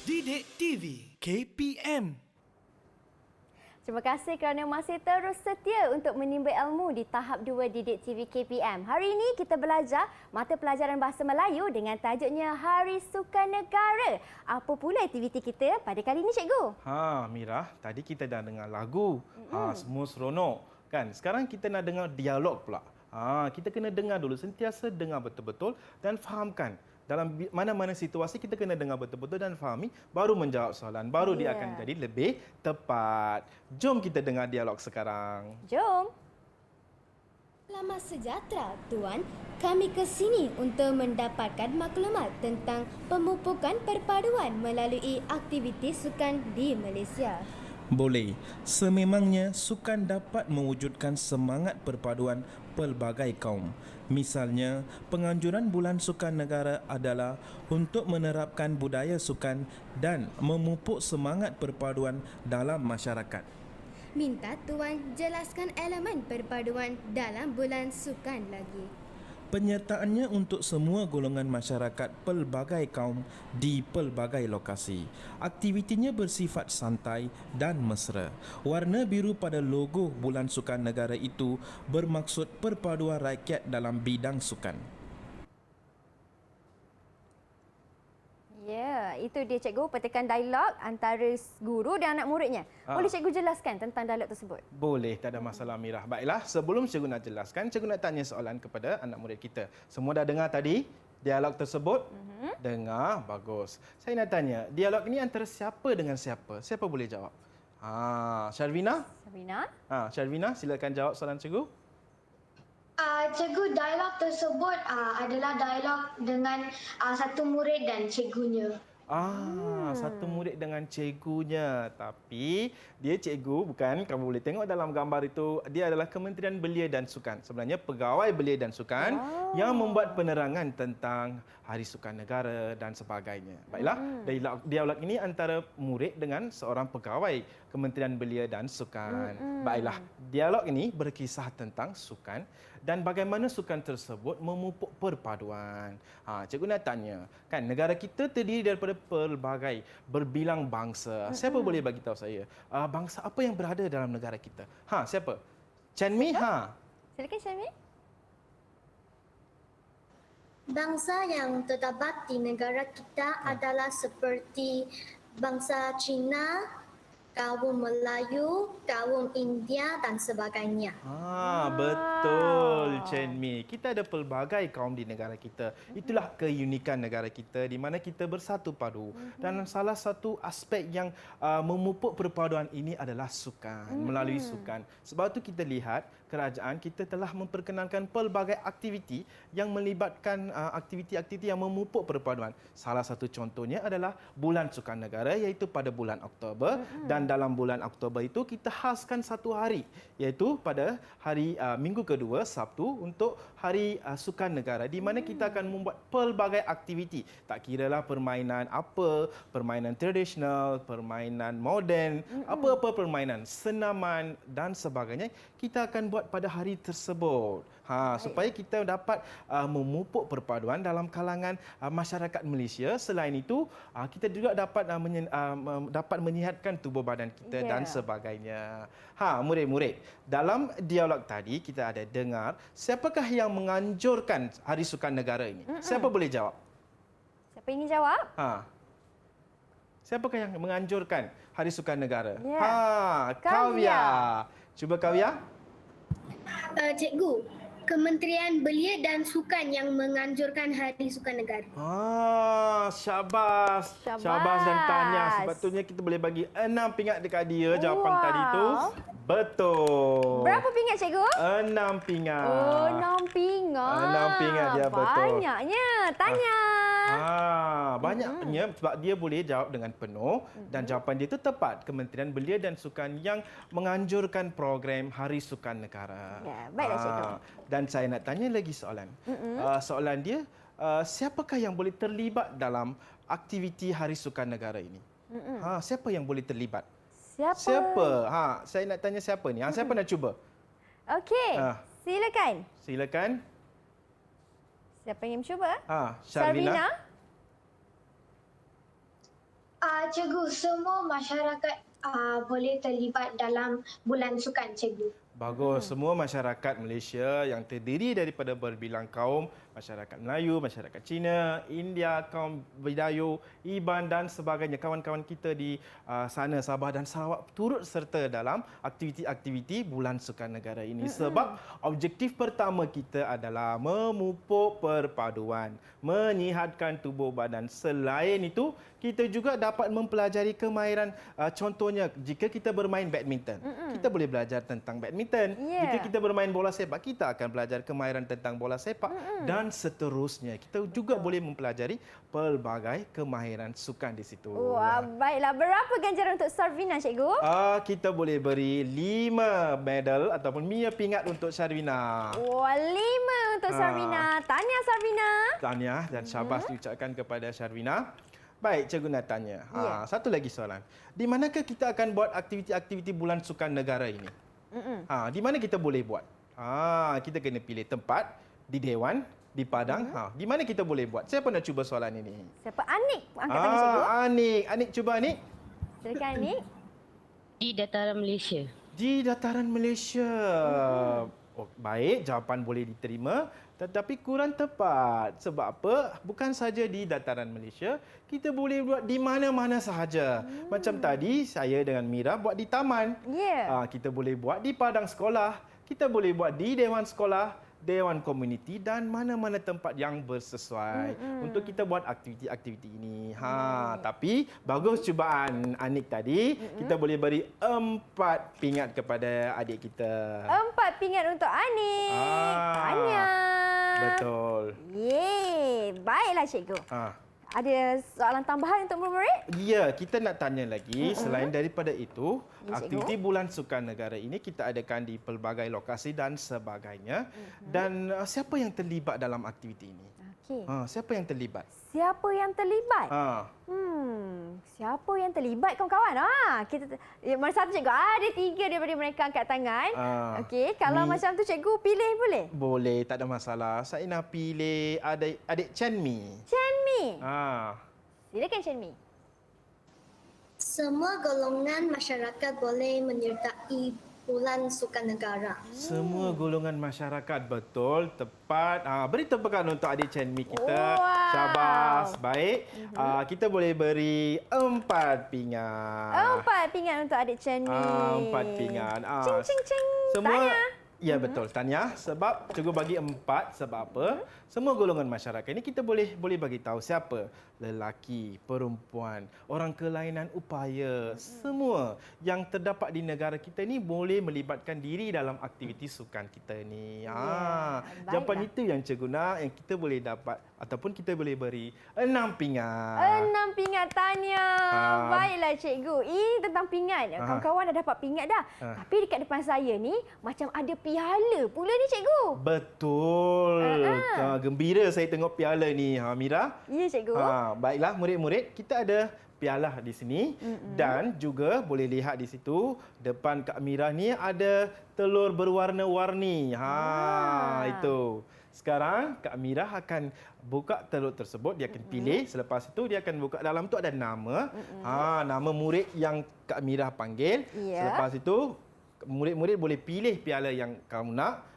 Didik TV KPM. Terima kasih kerana masih terus setia untuk menimba ilmu di tahap 2 Didik TV KPM. Hari ini kita belajar mata pelajaran Bahasa Melayu dengan tajuknya Hari Sukan Negara. Apa pula aktiviti kita pada kali ini, Cikgu? Mira, tadi kita dah dengar lagu. Semua seronok. Kan? Sekarang kita nak dengar dialog pula. Kita kena dengar dulu, sentiasa dengar betul-betul dan fahamkan. Dalam mana-mana situasi kita kena dengar betul-betul dan fahami, baru menjawab soalan. Baru dia akan jadi lebih tepat. Jom kita dengar dialog sekarang. Jom. Selamat sejahtera, Tuan. Kami ke sini untuk mendapatkan maklumat tentang pemupukan perpaduan melalui aktiviti sukan di Malaysia. Boleh. Sememangnya sukan dapat mewujudkan semangat perpaduan pelbagai kaum. Misalnya, penganjuran Bulan Sukan Negara adalah untuk menerapkan budaya sukan dan memupuk semangat perpaduan dalam masyarakat. Minta Tuan jelaskan elemen perpaduan dalam Bulan Sukan lagi. Penyertaannya untuk semua golongan masyarakat pelbagai kaum di pelbagai lokasi. Aktivitinya bersifat santai dan mesra. Warna biru pada logo Bulan Sukan Negara itu bermaksud perpaduan rakyat dalam bidang sukan. Ya, itu dia, Cikgu, petikan dialog antara guru dan anak muridnya. Boleh Cikgu jelaskan tentang dialog tersebut? Boleh, tak ada masalah, Mira. Baiklah, sebelum cikgu nak jelaskan, cikgu nak tanya soalan kepada anak murid kita. Semua dah dengar tadi dialog tersebut? Dengar, bagus. Saya nak tanya, dialog ini antara siapa dengan siapa? Siapa boleh jawab? Syarvina? Sabrina? Syarvina, silakan jawab soalan cikgu. Cikgu, dialog tersebut adalah dialog dengan satu murid dan cikgunya. Satu murid dengan cikgunya. Tapi dia cikgu bukan, kamu boleh tengok dalam gambar itu, dia adalah Kementerian Belia dan Sukan. Sebenarnya pegawai Belia dan Sukan yang membuat penerangan tentang Hari Sukan Negara dan sebagainya. Baiklah, dialog ini antara murid dengan seorang pegawai Kementerian Belia dan Sukan. Baiklah, dialog ini berkisah tentang sukan dan bagaimana sukan tersebut memupuk perpaduan. Cikgu nak tanya, kan negara kita terdiri daripada pelbagai berbilang bangsa. Siapa boleh bagi tahu saya bangsa apa yang berada dalam negara kita? Siapa? Chanmi? Silakan, Syami. Bangsa yang terdapat di negara kita adalah seperti bangsa Cina, kaum Melayu, kaum India dan sebagainya. Betul, Chanmi. Kita ada pelbagai kaum di negara kita. Itulah keunikan negara kita di mana kita bersatu padu. Dan salah satu aspek yang memupuk perpaduan ini adalah sukan, melalui sukan. Sebab itu kita lihat kerajaan kita telah memperkenalkan pelbagai aktiviti yang melibatkan aktiviti-aktiviti yang memupuk perpaduan. Salah satu contohnya adalah Bulan Sukan Negara, iaitu pada bulan Oktober. Dan dalam bulan Oktober itu kita khaskan satu hari, iaitu pada hari minggu kedua, Sabtu, untuk Hari Sukan Negara, di mana kita akan membuat pelbagai aktiviti. Tak kiralah permainan apa, permainan tradisional, permainan moden, apa-apa permainan, senaman dan sebagainya, kita akan buat pada hari tersebut. Supaya kita dapat memupuk perpaduan dalam kalangan masyarakat Malaysia. Selain itu, kita juga dapat menyihatkan tubuh badan kita dan sebagainya. Murid-murid, dalam dialog tadi kita ada dengar siapakah yang menganjurkan Hari Sukan Negara ini? Siapa boleh jawab? Siapa ingin jawab? Siapakah yang menganjurkan Hari Sukan Negara? Kavya. Cuba Kavya. Cikgu, Kementerian Belia dan Sukan yang menganjurkan Hari Sukan Negara. Syabas dan tanya. Sebetulnya kita boleh bagi 6 pingat dekat dia jawapan tadi tu. Betul. Berapa pingat, Cikgu? 6 pingat. 6 pingat. 6 pingat dia, betul. Banyaknya. Tanya. Banyaknya sebab dia boleh jawab dengan penuh dan jawapan dia itu tepat. Kementerian Belia dan Sukan yang menganjurkan program Hari Sukan Negara. Baiklah, Cikgu. Dan saya nak tanya lagi soalan. Soalan dia, siapakah yang boleh terlibat dalam aktiviti Hari Sukan Negara ini? Siapa yang boleh terlibat? Siapa? Saya nak tanya siapa ni? Siapa nak cuba? Okey. Silakan. Silakan. Siapa yang mencuba? Syarvina. Cikgu, semua masyarakat boleh terlibat dalam bulan sukan, cikgu. Bagus. Semua masyarakat Malaysia yang terdiri daripada berbilang kaum, masyarakat Melayu, masyarakat Cina, India, kaum Bidayuh, Iban dan sebagainya. Kawan-kawan kita di sana, Sabah dan Sarawak turut serta dalam aktiviti-aktiviti Bulan Sukan Negara ini. Sebab objektif pertama kita adalah memupuk perpaduan, menyihatkan tubuh badan. Selain itu, kita juga dapat mempelajari kemahiran. Contohnya, jika kita bermain badminton, kita boleh belajar tentang badminton. Jika kita bermain bola sepak, kita akan belajar kemahiran tentang bola sepak dan seterusnya. Kita juga boleh mempelajari pelbagai kemahiran sukan di situ. Wah, baiklah. Berapa ganjaran untuk Sarvina, cikgu? Kita boleh beri 5 medal ataupun 5 pingat untuk Sarvina. Wah, 5 untuk Sarvina. Tahniah, Sarvina. Tahniah dan syabas diucapkan kepada Sarvina. Baik, Cikgu nak tanya. Satu lagi soalan. Di manakah kita akan buat aktiviti-aktiviti Bulan Sukan Negara ini? Di mana kita boleh buat? Kita kena pilih tempat di Dewan, di Padang. Di mana kita boleh buat? Siapa nak cuba soalan ini? Siapa? Anik. Angkat tangan, cikgu. Anik. Anik, cuba Anik. Silakan, Anik. Di dataran Malaysia. Di dataran Malaysia. Baik, jawapan boleh diterima. Tetapi kurang tepat. Sebab apa? Bukan saja di dataran Malaysia, kita boleh buat di mana-mana sahaja. Macam tadi, saya dengan Mira buat di taman. Kita boleh buat di padang sekolah. Kita boleh buat di dewan sekolah, dewan komuniti dan mana-mana tempat yang bersesuai untuk kita buat aktiviti-aktiviti ini. Tapi bagus cubaan Anik tadi. Kita boleh beri 4 pingat kepada adik kita. 4 pingat untuk Anik. Tahniah. Betul. Yeay. Baiklah, cikgu. Ada soalan tambahan untuk murid-murid? Ya, kita nak tanya lagi. Selain daripada itu, aktiviti Bulan Sukan Negara ini kita adakan di pelbagai lokasi dan sebagainya. Dan siapa yang terlibat dalam aktiviti ini? Siapa yang terlibat? Siapa yang terlibat? Siapa yang terlibat, kawan-kawan? Mana satu, cikgu? Ada 3 daripada mereka angkat tangan. Okey, kalau macam tu cikgu pilih boleh? Boleh, tak ada masalah. Saya nak pilih adik Chen Mi. Chen Mi. Silakan, Chen Mi. Semua golongan masyarakat boleh menyertai Bulan Sukan Negara. Semua golongan masyarakat, betul, tepat. Beri tepukan untuk adik Chen Mi kita. Wow. Syabas. Baik. Kita boleh beri 4 pingat. 4 pingat untuk adik Chen Mi. 4 pingat. Cing, cing, cing. Semua. Tanya. Ya, betul. Tanya. Sebab cikgu bagi 4. Sebab apa? Semua golongan masyarakat ini kita boleh bagi tahu siapa. Lelaki, perempuan, orang kelainan upaya, semua yang terdapat di negara kita ini boleh melibatkan diri dalam aktiviti sukan kita ini. Jawapan itu yang cikgu nak, yang kita boleh dapat ataupun kita boleh beri 6 pingat. 6 pingat, tahniah. Baiklah, cikgu. Ini tentang pingat. Kawan-kawan dah dapat pingat dah. Tapi dekat depan saya ni macam ada piala pula ni, cikgu. Betul. Gembira saya tengok piala ni, Mira. Ya, cikgu. Baiklah, murid-murid, kita ada piala di sini dan juga boleh lihat di situ depan Kak Mira ni ada telur berwarna-warni. Itu. Sekarang Kak Mira akan buka telur tersebut, dia akan pilih. Selepas itu dia akan buka, dalam tu ada nama. Nama murid yang Kak Mira panggil. Selepas itu murid-murid boleh pilih piala yang kamu nak.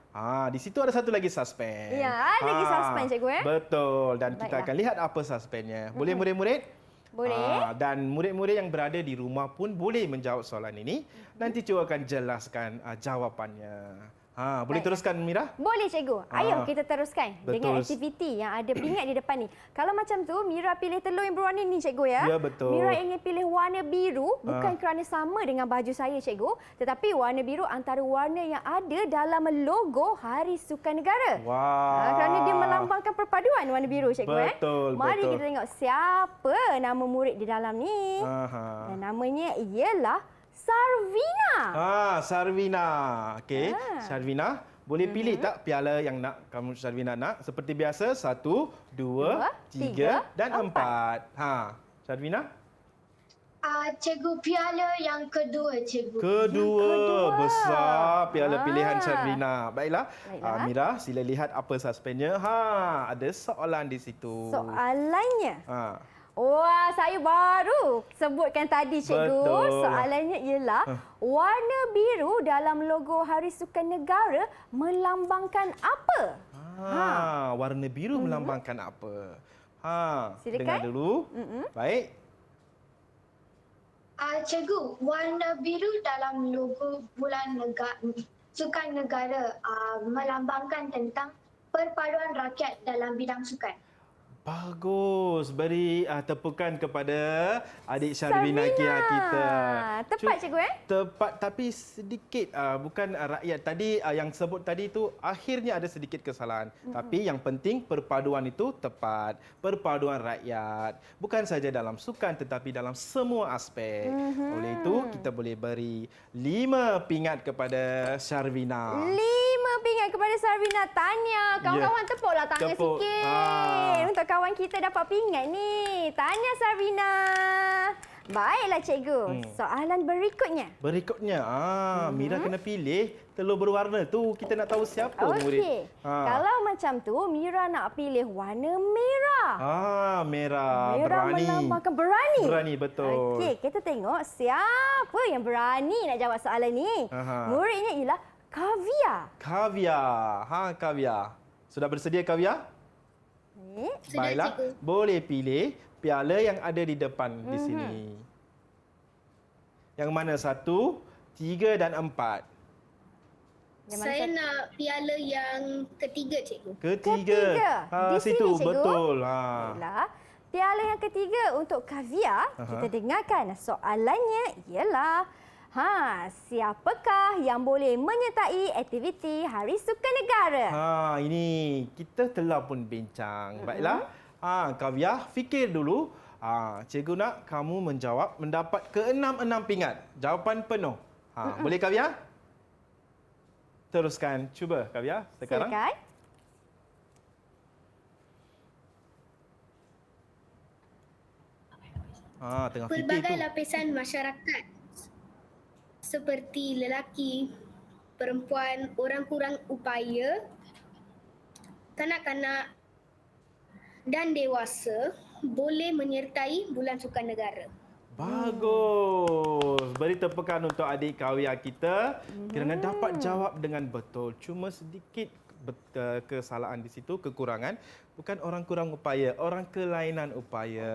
Di situ ada satu lagi suspense. Ya, ada lagi suspense, cikgu. Betul. Dan kita akan lihat apa suspennya. Boleh murid-murid? Boleh. Dan murid-murid yang berada di rumah pun boleh menjawab soalan ini. Nanti cikgu akan jelaskan jawapannya. Boleh teruskan, Mira? Boleh, cikgu. Ayo kita teruskan dengan Betul. aktiviti yang ada pingat di depan ni. Kalau macam tu, Mira pilih telur yang berwarna ni, cikgu, ya? Ya, betul. Mira ingin pilih warna biru, bukan kerana sama dengan baju saya, cikgu. Tetapi warna biru antara warna yang ada dalam logo Hari Sukan Negara. Wah. Kerana dia melambangkan perpaduan warna biru, cikgu. Betul, Mari betul. kita tengok siapa nama murid di dalam ni. Dan namanya ialah Sarvina. Sarvina. Okey, Sarvina, boleh pilih tak piala yang nak kamu Sarvina nak? Seperti biasa, 1, 2, 3 dan 4. Sarvina? Cikgu, piala yang kedua, cikgu. Kedua. Besar piala pilihan Sarvina. Baiklah. Baiklah. Mira, sila lihat apa suspennya. Ada soalan di situ. Soalannya. Wah, saya baru sebutkan tadi, Cikgu. Betul. Soalannya ialah, warna biru dalam logo Hari Sukan Negara melambangkan apa? Warna biru melambangkan apa? Silakan. Dengar dulu. Baik. Cikgu, warna biru dalam logo Sukan Negara melambangkan tentang perpaduan rakyat dalam bidang sukan. Bagus. Beri tepukan kepada adik Syarvina Kia kita. Tepat, Cikgu, Tepat, tapi sedikit bukan rakyat tadi yang sebut tadi itu akhirnya ada sedikit kesalahan. Tapi yang penting perpaduan itu tepat. Perpaduan rakyat bukan saja dalam sukan tetapi dalam semua aspek. Oleh itu kita boleh beri 5 pingat kepada Syarvina. 5 pingat kepada Sarvina. Tanya. Kawan-kawan tepuklah tangan Tepuk. sikit. Untuk kawan kita dapat pingat ni. Tanya Sarvina. Baiklah, Cikgu. Soalan berikutnya. Mira kena pilih telur berwarna tu. Kita nak tahu siapa murid. Okey. Kalau macam tu, Mira nak pilih warna merah. Merah. Merah Berani. melambangkan berani. Berani, betul. Okey, kita tengok siapa yang berani nak jawab soalan ni. Muridnya ialah Kavia. Kavia. Sudah bersedia, Kavia? Sudah, Baiklah, Cikgu. boleh pilih piala yang ada di depan di sini. Yang mana 1, 3 dan 4? Saya nak piala yang ketiga, Cikgu. Ketiga. Di sini, situ, Cikgu. betul. Baiklah. Piala yang ketiga untuk Kavia. Kita dengarkan soalannya ialah, siapakah yang boleh menyertai aktiviti Hari Sukan Negara? Ini kita telah pun bincang. Baiklah. Kavia, fikir dulu. Cikgu nak kamu menjawab mendapat ke-6 pingat. Jawapan penuh. Boleh, Kavia? Teruskan. Cuba, Kavia, sekarang. Silakan. Tengah fikir Pelbagai tu. lapisan masyarakat seperti lelaki, perempuan, orang kurang upaya, kanak-kanak dan dewasa boleh menyertai Bulan Sukan Negara. Bagus. Beri tepukan untuk adik Kavia kita kerana dapat jawab dengan betul. Cuma sedikit kesalahan di situ, kekurangan. Bukan orang kurang upaya, orang kelainan upaya.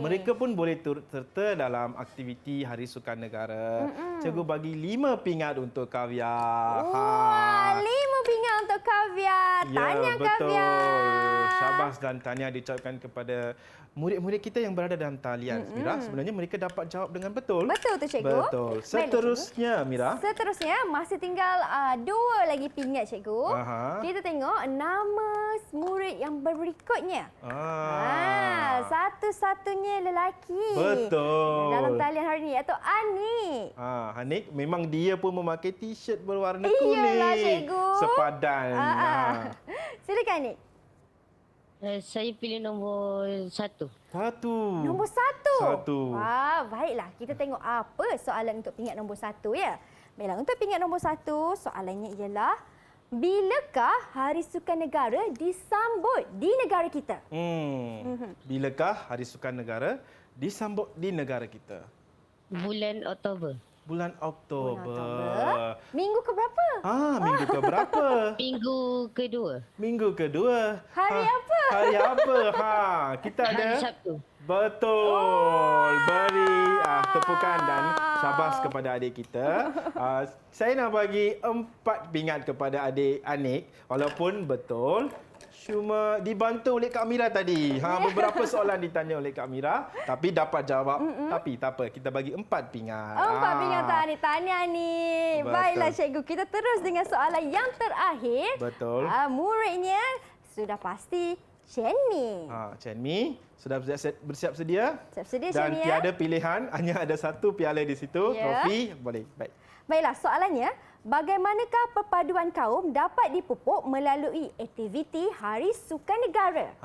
Mereka pun boleh turut serta dalam aktiviti Hari Sukan Negara. Cikgu bagi 5 pingat untuk Kavia. Wah, 5 pingat untuk Kavia. Tanya Kavia. Syabas dan tahniah diucapkan kepada murid-murid kita yang berada dalam talian. Mira, sebenarnya mereka dapat jawab dengan betul. Betul tu, Cikgu. Betul. Baiklah, Seterusnya, Mira. Seterusnya, masih tinggal 2 lagi pingat, Cikgu. Kita tengok nama murid yang berikutnya. Satu-satunya lelaki. Betul. Dalam talian hari ini, iaitu Anik. Hanik, memang dia pun memakai t-shirt berwarna Iyalah, kuning. Cikgu. Sepadan. Silakan, Anik. Saya pilih nombor 1. Nombor 1. 1. Wah, baiklah. Kita tengok apa soalan untuk pingat nombor 1 ya. Baiklah, untuk pingat nombor 1, soalannya ialah, bilakah Hari Sukan Negara disambut di negara kita? Bilakah Hari Sukan Negara disambut di negara kita? Bulan Oktober. Bulan Oktober. Minggu ke berapa? Minggu ke berapa? Minggu kedua. Minggu kedua. Hari apa? Hari apa? Kita ada. Hari Sabtu. Betul. Beri tepukan dan syabas kepada adik kita. Saya nak bagi 4 pingat kepada adik Anik. Walaupun betul, cuma dibantu oleh Kak Mira tadi. Beberapa soalan ditanya oleh Kak Mira, tapi dapat jawab. Tapi tak apa, kita bagi 4 pingat. 4 pingat Anik. Tahniah ni. Betul. Baiklah, Cikgu. Kita terus dengan soalan yang terakhir. Betul. Muridnya sudah pasti Chen Mi. Chen Mi sudah bersiap sedia? Siap sedia, Dan Chen Mi, tiada pilihan, hanya ada 1 piala di situ, Ya. trofi. Boleh. Baik. Baiklah, soalannya, bagaimanakah perpaduan kaum dapat dipupuk melalui aktiviti Hari Sukan Negara?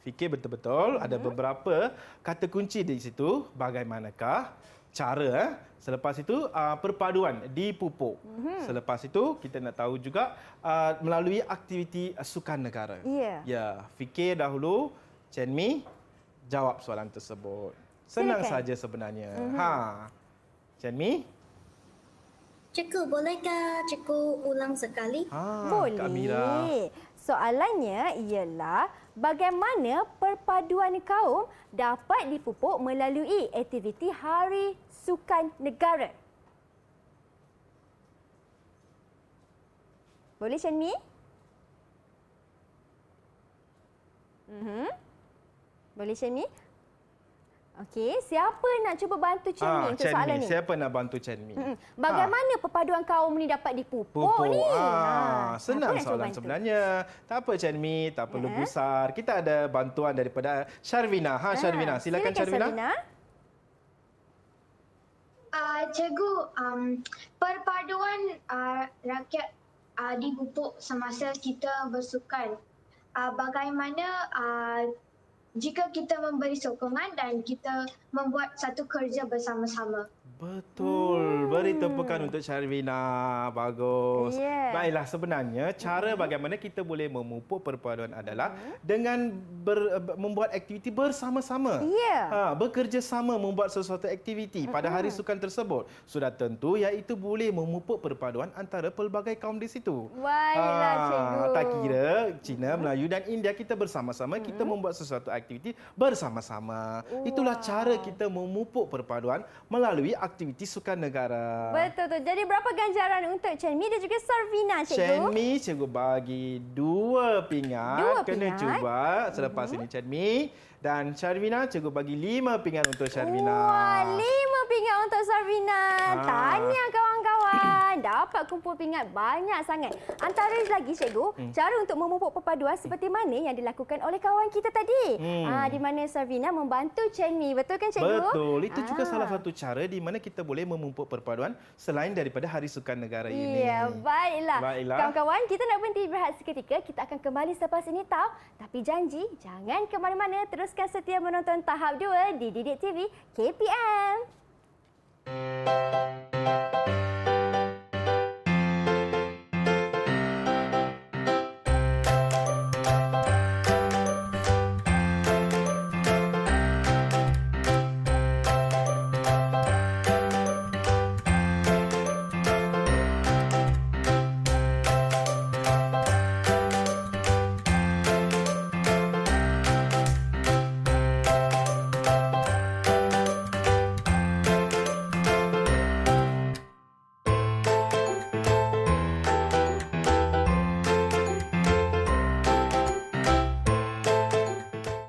Fikir betul-betul. Ada beberapa kata kunci di situ. Bagaimanakah cara, selepas itu perpaduan dipupuk. Selepas itu kita nak tahu juga melalui aktiviti sukan negara. Ya. Ya, fikir dahulu, Chen Mi, jawab soalan tersebut. Senang Silakan. saja sebenarnya. Ha. Chan Mi? Cikgu, bolehkah cikgu ulang sekali? Ha, Boleh. Kak Mira. Soalannya ialah bagaimana perpaduan kaum dapat dipupuk melalui aktiviti Hari Sukan Negara? Boleh Chan Mi? Boleh Chan Mi? Okey, siapa nak cuba bantu Chan Mi untuk Chan soalan Mi. ni? Siapa nak bantu Chan Mi? Bagaimana perpaduan kaum ni dapat dipupuk Pupuk. ni? Senang siapa nak cuba soalan bantu? sebenarnya. Tak apa Chan Mi, tak perlu gusar. Kita ada bantuan daripada Sharvina. Sharvina, silakan Sharvina. Cikgu, perpaduan rakyat dipupuk semasa kita bersukan. Bagaimana jika kita memberi sokongan dan kita membuat satu kerja bersama-sama. Betul. Beri tepukan untuk Sharvina. Bagus. Yeah. Baiklah, sebenarnya cara bagaimana kita boleh memupuk perpaduan adalah dengan membuat aktiviti bersama-sama. Ya. Bekerjasama membuat sesuatu aktiviti pada hari sukan tersebut. Sudah tentu iaitu boleh memupuk perpaduan antara pelbagai kaum di situ. Baiklah, cikgu. Tak kira Cina, Melayu dan India, kita bersama-sama kita membuat sesuatu aktiviti bersama-sama. Itulah cara kita memupuk perpaduan melalui aktiviti sukan negara. Betul tu. Jadi berapa ganjaran untuk Chan Mi dan juga Sarvina, cikgu? Chan Mi, cikgu bagi 2 pingat. Dua Kena pingat. cuba selepas ini Chan Mi. Dan Sharvina, cikgu bagi 5 pingat untuk Sharvina. Wah, 5 pingat untuk Sarvina. Tahniah kawan-kawan. Dapat kumpul pingat banyak sangat. Antara lagi cikgu, cara untuk memupuk perpaduan seperti mana yang dilakukan oleh kawan kita tadi. Di mana Sarvina membantu Chan Mi. Betul kan cikgu? Betul. Itu juga salah satu cara di mana kita boleh memupuk perpaduan selain daripada Hari Sukan Negara ini. Ya, baiklah. Baiklah. Kawan-kawan, kita nak berhenti berehat seketika. Kita akan kembali selepas ini tahu. Tapi janji, jangan ke mana-mana. Teruskan setia menonton tahap 2 di Didik TV KPM.